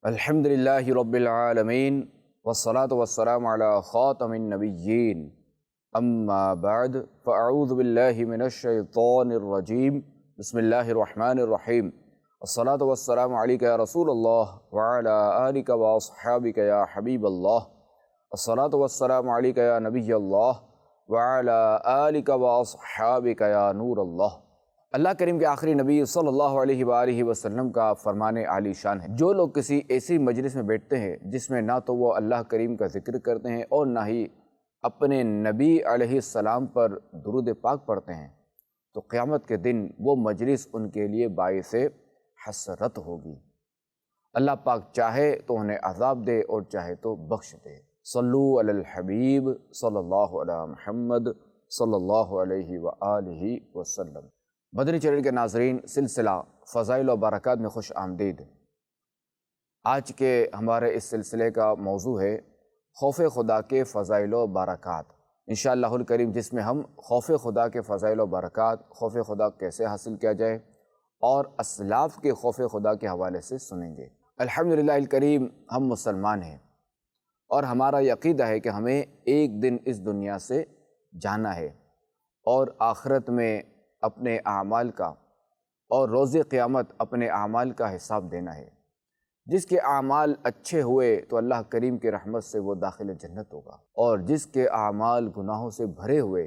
الحمدللہ رب العالمین والصلاة والسلام علی خاتم النبیین اما بعد فاعوذ باللہ من الشیطان الرجیم بسم اللہ الرحمن الرحیم الصلاة والسلام علیک یا رسول اللہ وعلی آلک واصحابک یا حبیب اللہ الصلاة والسلام علیک یا نبی اللہ وعلی آلک واصحابک یا نور اللہ۔ اللہ کریم کے آخری نبی صلی اللہ علیہ وآلہ وسلم کا فرمان عالی شان ہے، جو لوگ کسی ایسی مجلس میں بیٹھتے ہیں جس میں نہ تو وہ اللہ کریم کا ذکر کرتے ہیں اور نہ ہی اپنے نبی علیہ السلام پر درود پاک پڑھتے ہیں، تو قیامت کے دن وہ مجلس ان کے لیے باعث حسرت ہوگی۔ اللہ پاک چاہے تو انہیں عذاب دے اور چاہے تو بخش دے۔ صلو علی الحبیب صلی اللہ علی محمد صلی اللہ علیہ وآلہ وسلم۔ مدنی چینل کے ناظرین، سلسلہ فضائل و برکات میں خوش آمدید۔ آج کے ہمارے اس سلسلے کا موضوع ہے خوف خدا کے فضائل و برکات، انشاءاللہ الکریم، جس میں ہم خوف خدا کے فضائل و برکات، خوف خدا کیسے حاصل کیا جائے اور اسلاف کے خوف خدا کے حوالے سے سنیں گے۔ الحمدللہ الکریم، ہم مسلمان ہیں اور ہمارا عقیدہ ہے کہ ہمیں ایک دن اس دنیا سے جانا ہے اور آخرت میں اپنے اعمال کا اور روز قیامت اپنے اعمال کا حساب دینا ہے۔ جس کے اعمال اچھے ہوئے تو اللہ کریم کی رحمت سے وہ داخل جنت ہوگا، اور جس کے اعمال گناہوں سے بھرے ہوئے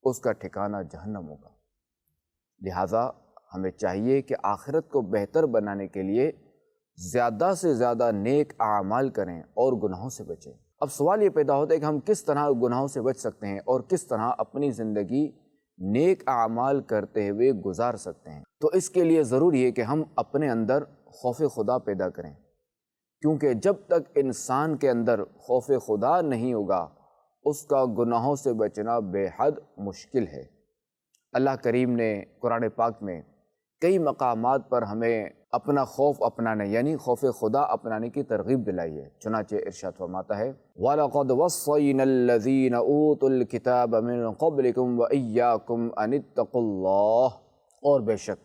اس کا ٹھکانہ جہنم ہوگا۔ لہٰذا ہمیں چاہیے کہ آخرت کو بہتر بنانے کے لیے زیادہ سے زیادہ نیک اعمال کریں اور گناہوں سے بچیں۔ اب سوال یہ پیدا ہوتا ہے کہ ہم کس طرح گناہوں سے بچ سکتے ہیں اور کس طرح اپنی زندگی نیک اعمال کرتے ہوئے گزار سکتے ہیں۔ تو اس کے لیے ضروری ہے کہ ہم اپنے اندر خوف خدا پیدا کریں، کیونکہ جب تک انسان کے اندر خوف خدا نہیں ہوگا اس کا گناہوں سے بچنا بے حد مشکل ہے۔ اللہ کریم نے قرآن پاک میں کئی مقامات پر ہمیں اپنا خوف اپنانے یعنی خوف خدا اپنانے کی ترغیب دلائی ہے۔ چنانچہ ارشاد فرماتا ہے وَلَقَدْ وَصَّيْنَا الَّذِينَ أُوتُوا الْكِتَابَ مِن قَبْلِكُمْ وَإِيَّاكُمْ أَنِ اتَّقُوا اللَّهَ، اور بے شک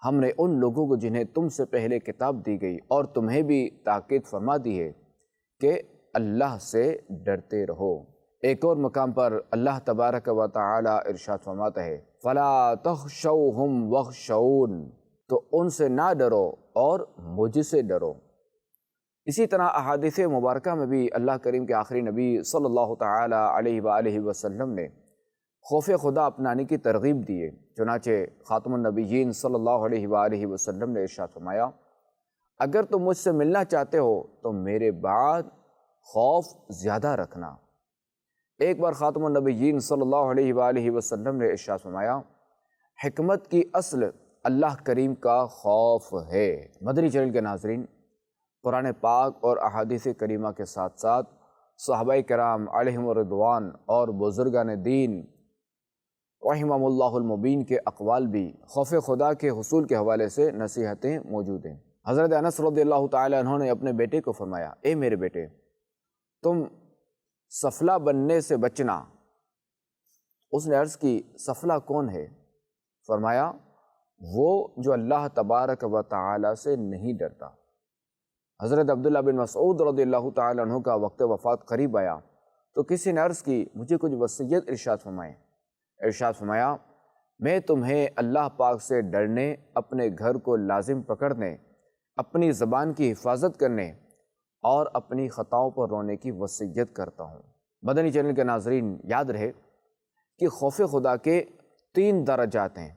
ہم نے ان لوگوں کو جنہیں تم سے پہلے کتاب دی گئی اور تمہیں بھی تاکید فرما دی ہے کہ اللہ سے ڈرتے رہو۔ ایک اور مقام پر اللہ تبارک و تعالی ارشاد فرماتا ہے فَلَا تَخْشَوْهُمْ وَاخْشَوْنِ، تو ان سے نہ ڈرو اور مجھ سے ڈرو۔ اسی طرح احادیث مبارکہ میں بھی اللہ کریم کے آخری نبی صلی اللہ تعالی علیہ وآلہ وسلم نے خوف خدا اپنانے کی ترغیب دی ہے۔ چنانچہ خاتم النبیین صلی اللہ علیہ وآلہ وسلم نے ارشاد فرمایا اگر تم مجھ سے ملنا چاہتے ہو تو میرے بعد خوف زیادہ رکھنا۔ ایک بار خاتم النبیین صلی اللہ علیہ وآلہ وسلم نے ارشاد فرمایا حکمت کی اصل اللہ کریم کا خوف ہے۔ مدنی چینل کے ناظرین، قرآن پاک اور احادیث کریمہ کے ساتھ ساتھ صحابہ کرام علیہم الرضوان اور بزرگان دین رحمہم اللہ المبین کے اقوال بھی خوف خدا کے حصول کے حوالے سے نصیحتیں موجود ہیں۔ حضرت انس رضی اللہ تعالی عنہ نے اپنے بیٹے کو فرمایا اے میرے بیٹے، تم سفلہ بننے سے بچنا۔ اس نے عرض کی سفلہ کون ہے؟ فرمایا وہ جو اللہ تبارک و تعالی سے نہیں ڈرتا۔ حضرت عبداللہ بن مسعود رضی اللہ تعالی عنہ کا وقت وفات قریب آیا تو کسی نے عرض کی مجھے کچھ وصیت ارشاد فرمائیں۔ ارشاد فرمایا میں تمہیں اللہ پاک سے ڈرنے، اپنے گھر کو لازم پکڑنے، اپنی زبان کی حفاظت کرنے اور اپنی خطاؤں پر رونے کی وصیت کرتا ہوں۔ مدنی چینل کے ناظرین، یاد رہے کہ خوف خدا کے 3 درجات ہیں۔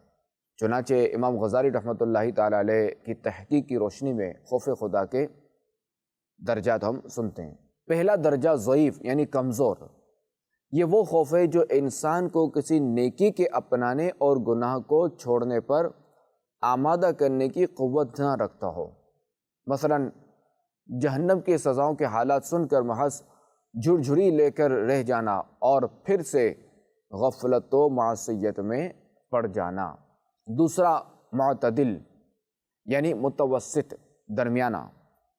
چنانچہ امام غزالی رحمۃ اللہ تعالی علیہ کی تحقیق کی روشنی میں خوف خدا کے درجات ہم سنتے ہیں۔ پہلا درجہ ضعیف یعنی کمزور، یہ وہ خوف ہے جو انسان کو کسی نیکی کے اپنانے اور گناہ کو چھوڑنے پر آمادہ کرنے کی قوت نہ رکھتا ہو۔ مثلا جہنم کی سزاؤں کے حالات سن کر محض جھرجھری لے کر رہ جانا اور پھر سے غفلت و معصیت میں پڑ جانا۔ دوسرا معتدل یعنی متوسط، درمیانہ،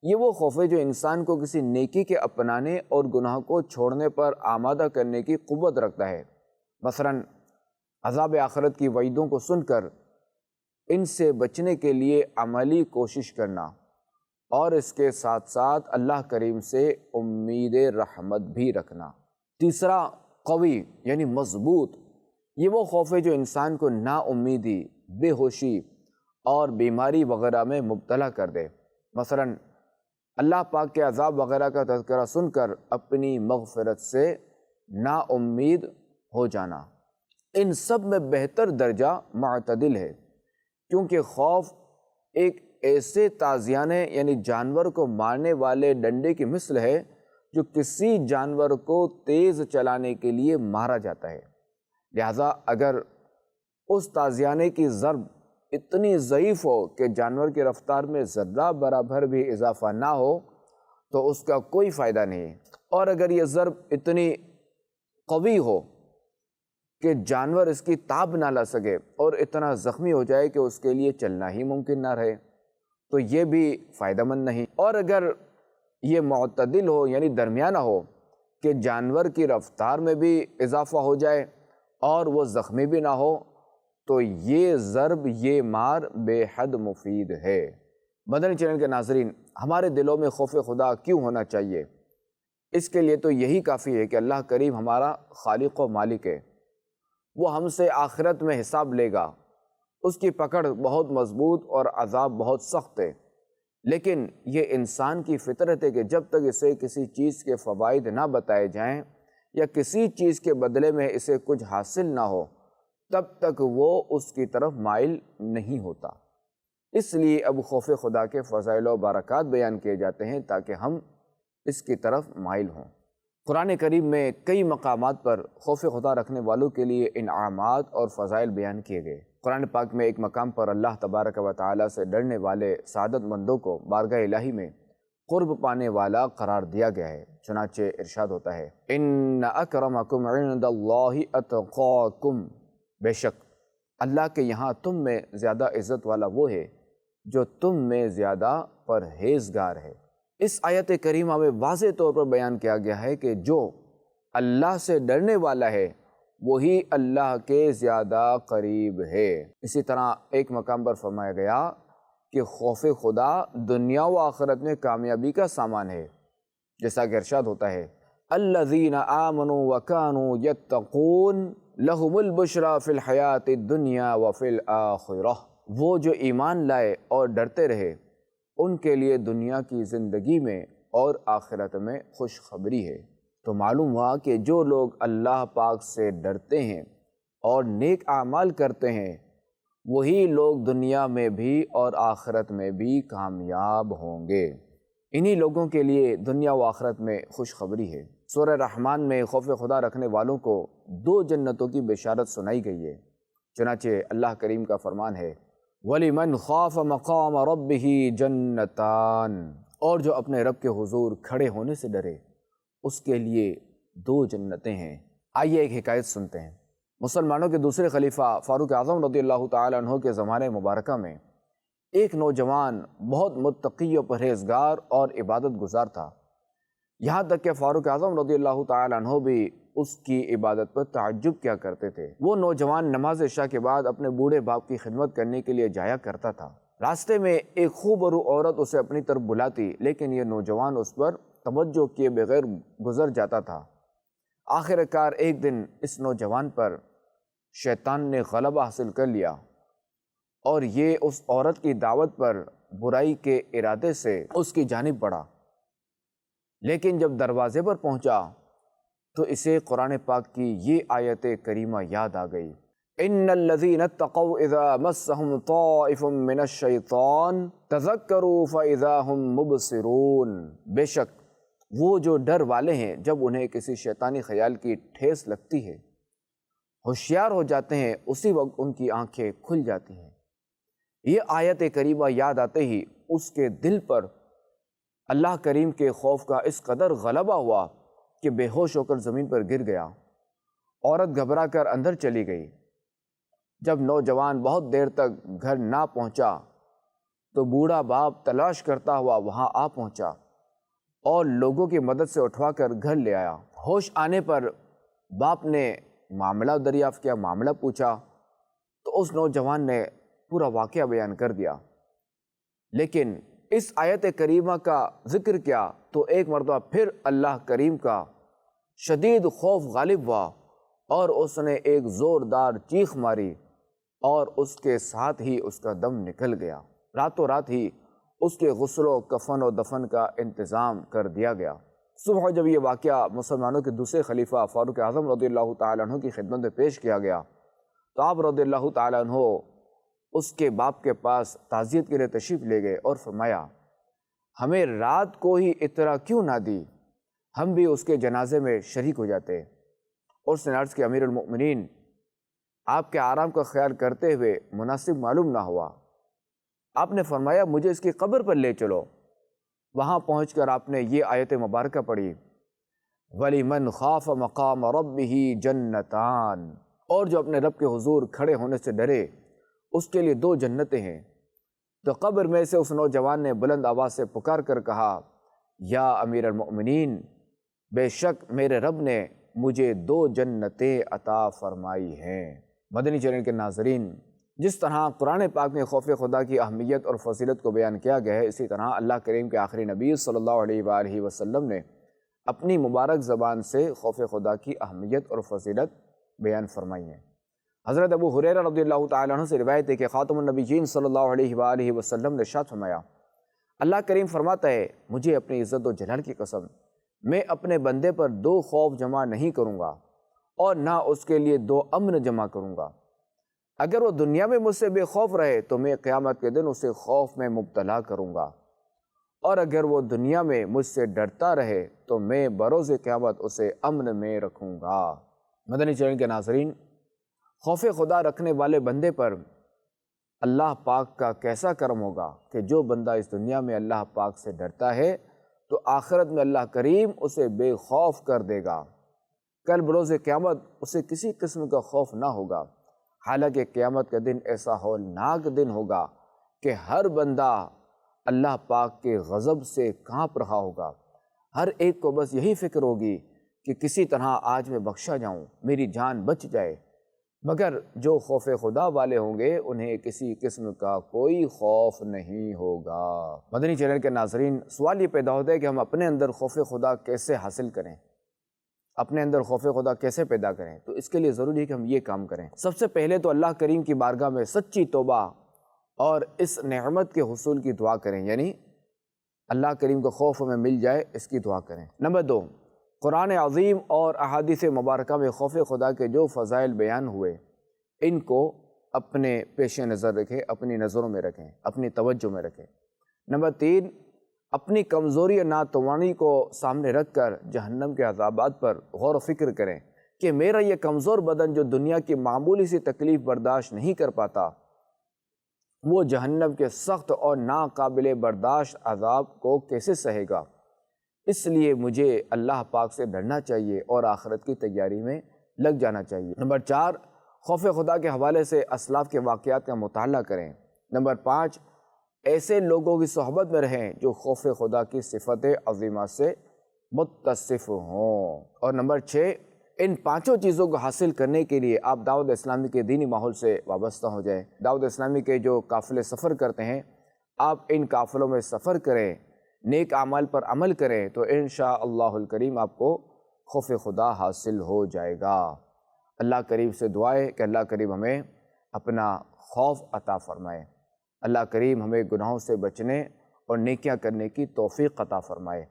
یہ وہ خوف ہے جو انسان کو کسی نیکی کے اپنانے اور گناہ کو چھوڑنے پر آمادہ کرنے کی قوت رکھتا ہے۔ مثلا عذاب آخرت کی وعیدوں کو سن کر ان سے بچنے کے لیے عملی کوشش کرنا اور اس کے ساتھ ساتھ اللہ کریم سے امید رحمت بھی رکھنا۔ تیسرا قوی یعنی مضبوط، یہ وہ خوف ہے جو انسان کو نا امیدی، بے ہوشی اور بیماری وغیرہ میں مبتلا کر دے۔ مثلا اللہ پاک کے عذاب وغیرہ کا تذکرہ سن کر اپنی مغفرت سے نا امید ہو جانا۔ ان سب میں بہتر درجہ معتدل ہے، کیونکہ خوف ایک ایسے تازیانے یعنی جانور کو مارنے والے ڈنڈے کی مثل ہے جو کسی جانور کو تیز چلانے کے لیے مارا جاتا ہے۔ لہذا اگر اس تازیانے کی ضرب اتنی ضعیف ہو کہ جانور کی رفتار میں ذرہ برابر بھی اضافہ نہ ہو تو اس کا کوئی فائدہ نہیں ہے، اور اگر یہ ضرب اتنی قوی ہو کہ جانور اس کی تاب نہ لا سکے اور اتنا زخمی ہو جائے کہ اس کے لیے چلنا ہی ممکن نہ رہے تو یہ بھی فائدہ مند نہیں، اور اگر یہ معتدل ہو یعنی درمیانہ ہو کہ جانور کی رفتار میں بھی اضافہ ہو جائے اور وہ زخمی بھی نہ ہو تو یہ ضرب، یہ مار بے حد مفید ہے۔ مدنی چینل کے ناظرین، ہمارے دلوں میں خوف خدا کیوں ہونا چاہیے؟ اس کے لیے تو یہی کافی ہے کہ اللہ کریم ہمارا خالق و مالک ہے، وہ ہم سے آخرت میں حساب لے گا، اس کی پکڑ بہت مضبوط اور عذاب بہت سخت ہے، لیکن یہ انسان کی فطرت ہے کہ جب تک اسے کسی چیز کے فوائد نہ بتائے جائیں یا کسی چیز کے بدلے میں اسے کچھ حاصل نہ ہو تب تک وہ اس کی طرف مائل نہیں ہوتا۔ اس لیے اب خوف خدا کے فضائل و برکات بیان کیے جاتے ہیں تاکہ ہم اس کی طرف مائل ہوں۔ قرآن کریم میں کئی مقامات پر خوف خدا رکھنے والوں کے لیے انعامات اور فضائل بیان کیے گئے۔ قرآن پاک میں ایک مقام پر اللہ تبارک و تعالیٰ سے ڈرنے والے سعادت مندوں کو بارگاہ الہی میں قرب پانے والا قرار دیا گیا ہے۔ چنانچہ ارشاد ہوتا ہے، ان اکرمکم عند اللہ اتقاکم، بے شک اللہ کے یہاں تم میں زیادہ عزت والا وہ ہے جو تم میں زیادہ پرہیزگار ہے۔ اس آیت کریمہ میں واضح طور پر بیان کیا گیا ہے کہ جو اللہ سے ڈرنے والا ہے وہی اللہ کے زیادہ قریب ہے۔ اسی طرح ایک مقام پر فرمایا گیا کہ خوف خدا دنیا و آخرت میں کامیابی کا سامان ہے، جیسا کہ ارشاد ہوتا ہے، الذین آمنوا وکانوا یتقون لہم البشری فی الحیات الدنیا وفی الآخرہ، وہ جو ایمان لائے اور ڈرتے رہے ان کے لیے دنیا کی زندگی میں اور آخرت میں خوشخبری ہے۔ تو معلوم ہوا کہ جو لوگ اللہ پاک سے ڈرتے ہیں اور نیک اعمال کرتے ہیں وہی لوگ دنیا میں بھی اور آخرت میں بھی کامیاب ہوں گے۔ انہی لوگوں کے لیے دنیا و آخرت میں خوشخبری ہے۔ سورہ رحمان میں خوف خدا رکھنے والوں کو 2 جنتوں کی بشارت سنائی گئی ہے۔ چنانچہ اللہ کریم کا فرمان ہے، وَلِمَنْ خَافَ مَقَامَ رَبِّهِ جَنَّتَانِ، اور جو اپنے رب کے حضور کھڑے ہونے سے ڈرے اس کے لیے 2 جنتیں ہیں۔ آئیے ایک حکایت سنتے ہیں۔ مسلمانوں کے دوسرے خلیفہ فاروق اعظم رضی اللہ تعالیٰ عنہ کے زمانے مبارکہ میں ایک نوجوان بہت متقی و پرہیزگار اور عبادت گزار تھا، یہاں تک کہ فاروق اعظم رضی اللہ تعالیٰ عنہ بھی اس کی عبادت پر تعجب کیا کرتے تھے۔ وہ نوجوان نماز عشاء کے بعد اپنے بوڑھے باپ کی خدمت کرنے کے لیے جایا کرتا تھا۔ راستے میں ایک خوبرو عورت اسے اپنی طرف بلاتی، لیکن یہ نوجوان اس پر توجہ کیے بغیر گزر جاتا تھا۔ آخر کار ایک دن اس نوجوان پر شیطان نے غلبہ حاصل کر لیا اور یہ اس عورت کی دعوت پر برائی کے ارادے سے اس کی جانب بڑھا، لیکن جب دروازے پر پہنچا تو اسے قرآن پاک کی یہ آیت کریمہ یاد آ گئی، ان الذین اتقوا اذا مسهم طائف من الشیطان تذکروا فاذا هم مبصرون، بے شک وہ جو ڈر والے ہیں جب انہیں کسی شیطانی خیال کی ٹھیس لگتی ہے ہوشیار ہو جاتے ہیں، اسی وقت ان کی آنکھیں کھل جاتی ہیں۔ یہ آیت کریمہ یاد آتے ہی اس کے دل پر اللہ کریم کے خوف کا اس قدر غلبہ ہوا کہ بے ہوش ہو کر زمین پر گر گیا۔ عورت گھبرا کر اندر چلی گئی۔ جب نوجوان بہت دیر تک گھر نہ پہنچا تو بوڑھا باپ تلاش کرتا ہوا وہاں آ پہنچا اور لوگوں کی مدد سے اٹھوا کر گھر لے آیا۔ ہوش آنے پر باپ نے معاملہ دریافت کیا، معاملہ پوچھا تو اس نوجوان نے پورا واقعہ بیان کر دیا، لیکن اس آیت کریمہ کا ذکر کیا تو ایک مرتبہ پھر اللہ کریم کا شدید خوف غالب ہوا اور اس نے ایک زوردار چیخ ماری اور اس کے ساتھ ہی اس کا دم نکل گیا۔ راتوں رات ہی اس کے غسل و کفن و دفن کا انتظام کر دیا گیا۔ صبح جب یہ واقعہ مسلمانوں کے دوسرے خلیفہ فاروق اعظم رضی اللہ تعالیٰ عنہ کی خدمت میں پیش کیا گیا تو آپ رضی اللہ تعالیٰ عنہ اس کے باپ کے پاس تعزیت کے لیے تشریف لے گئے اور فرمایا ہمیں رات کو ہی اطلاع کیوں نہ دی، ہم بھی اس کے جنازے میں شریک ہو جاتے۔ اور اس نے عرض کہ امیر المؤمنین آپ کے آرام کا خیال کرتے ہوئے مناسب معلوم نہ ہوا۔ آپ نے فرمایا مجھے اس کی قبر پر لے چلو۔ وہاں پہنچ کر آپ نے یہ آیت مبارکہ پڑھی وَلِمَنْ خَافَ مَقَامَ رَبِّهِ جَنَّتَانِ، اور جو اپنے رب کے حضور کھڑے ہونے سے ڈرے اس کے لیے 2 جنتیں ہیں۔ تو قبر میں سے اس نوجوان نے بلند آواز سے پکار کر کہا یا امیر المؤمنین، بے شک میرے رب نے مجھے 2 جنتیں عطا فرمائی ہیں۔ مدنی چینل کے ناظرین، جس طرح قرآن پاک میں خوف خدا کی اہمیت اور فضیلت کو بیان کیا گیا ہے، اسی طرح اللہ کریم کے آخری نبی صلی اللہ علیہ وآلہ وسلم نے اپنی مبارک زبان سے خوف خدا کی اہمیت اور فضیلت بیان فرمائی ہے۔ حضرت ابو ہریرہ رضی اللہ تعالیٰ عنہ سے روایت ہے کہ خاتم النبیین صلی اللہ علیہ وآلہ وسلم نے ارشاد فرمایا اللہ کریم فرماتا ہے مجھے اپنی عزت و جلال کی قسم میں اپنے بندے پر 2 خوف جمع نہیں کروں گا اور نہ اس کے لیے 2 امن جمع کروں گا۔ اگر وہ دنیا میں مجھ سے بے خوف رہے تو میں قیامت کے دن اسے خوف میں مبتلا کروں گا، اور اگر وہ دنیا میں مجھ سے ڈرتا رہے تو میں بروز قیامت اسے امن میں رکھوں گا۔ مدنی چینل کے ناظرین، خوف خدا رکھنے والے بندے پر اللہ پاک کا کیسا کرم ہوگا کہ جو بندہ اس دنیا میں اللہ پاک سے ڈرتا ہے تو آخرت میں اللہ کریم اسے بے خوف کر دے گا۔ کل بروز قیامت اسے کسی قسم کا خوف نہ ہوگا، حالانکہ قیامت کا دن ایسا ہولناک دن ہوگا کہ ہر بندہ اللہ پاک کے غضب سے کانپ رہا ہوگا۔ ہر ایک کو بس یہی فکر ہوگی کہ کسی طرح آج میں بخشا جاؤں، میری جان بچ جائے، مگر جو خوف خدا والے ہوں گے انہیں کسی قسم کا کوئی خوف نہیں ہوگا۔ مدنی چینل کے ناظرین، سوال یہ پیدا ہوتا ہے کہ ہم اپنے اندر خوف خدا کیسے حاصل کریں، اپنے اندر خوف خدا کیسے پیدا کریں؟ تو اس کے لیے ضروری ہے کہ ہم یہ کام کریں۔ سب سے پہلے تو اللہ کریم کی بارگاہ میں سچی توبہ اور اس نعمت کے حصول کی دعا کریں، یعنی اللہ کریم کا خوف ہمیں مل جائے اس کی دعا کریں۔ نمبر 2، قرآن عظیم اور احادیث مبارکہ میں خوف خدا کے جو فضائل بیان ہوئے ان کو اپنے پیش نظر رکھیں، اپنی نظروں میں رکھیں، اپنی توجہ میں رکھیں۔ نمبر 3، اپنی کمزوری اور ناتوانی کو سامنے رکھ کر جہنم کے عذابات پر غور و فکر کریں کہ میرا یہ کمزور بدن جو دنیا کی معمولی سی تکلیف برداشت نہیں کر پاتا، وہ جہنم کے سخت اور ناقابل برداشت عذاب کو کیسے سہے گا؟ اس لیے مجھے اللہ پاک سے ڈرنا چاہیے اور آخرت کی تیاری میں لگ جانا چاہیے۔ نمبر 4، خوف خدا کے حوالے سے اسلاف کے واقعات کا مطالعہ کریں۔ نمبر 5، ایسے لوگوں کی صحبت میں رہیں جو خوف خدا کی صفت عظیمہ سے متصف ہوں۔ اور نمبر 6، ان 5 چیزوں کو حاصل کرنے کے لیے آپ دعوت اسلامی کے دینی ماحول سے وابستہ ہو جائیں۔ دعوت اسلامی کے جو قافلے سفر کرتے ہیں آپ ان قافلوں میں سفر کریں، نیک اعمال پر عمل کریں تو انشاءاللہ الکریم آپ کو خوف خدا حاصل ہو جائے گا۔ اللہ کریم سے دعا ہے کہ اللہ کریم ہمیں اپنا خوف عطا فرمائے، اللہ کریم ہمیں گناہوں سے بچنے اور نیکیاں کرنے کی توفیق عطا فرمائے۔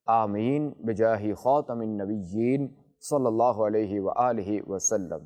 آمین بجاہ خاتم النبیین صلی اللہ علیہ وآلہ وسلم۔